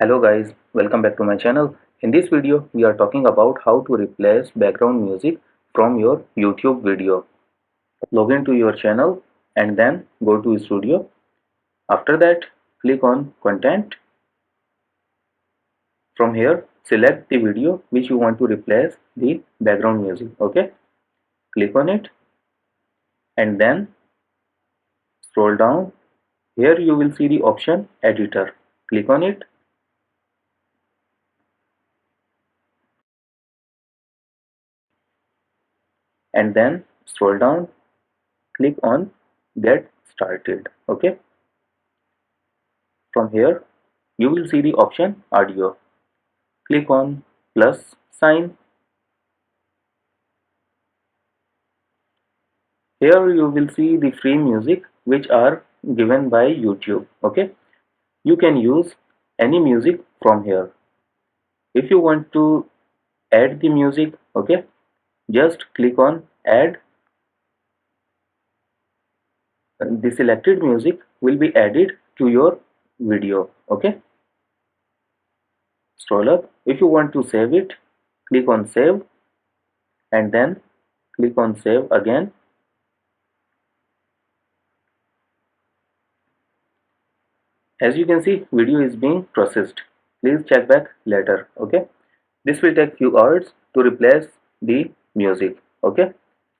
Hello guys, welcome back to my channel. In this video, we are talking about how to replace background music from your YouTube video. Log into your channel and then go to studio. After that, click on content. From here, select the video which you want to replace the background music. Okay, click on it and then scroll down. Here you will see the option editor. Click on it and then scroll down. Click on get started. Okay, from here you will see the option audio. Click on plus sign. Here you will see the free music which are given by YouTube. Okay, you can use any music from here. If you want to add the music, okay, just click on add. The selected music will be added to your video. Okay, scroll up. If you want to save it, click on save and then click on save again. As you can see, video is being processed. Please check back later. Okay, this will take few hours to replace the music. Okay,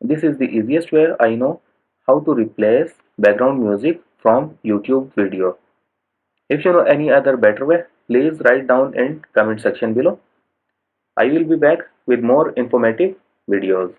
this is the easiest way I know how to replace background music from YouTube video. If you know any other better way, please write down in comment section below. I will be back with more informative videos.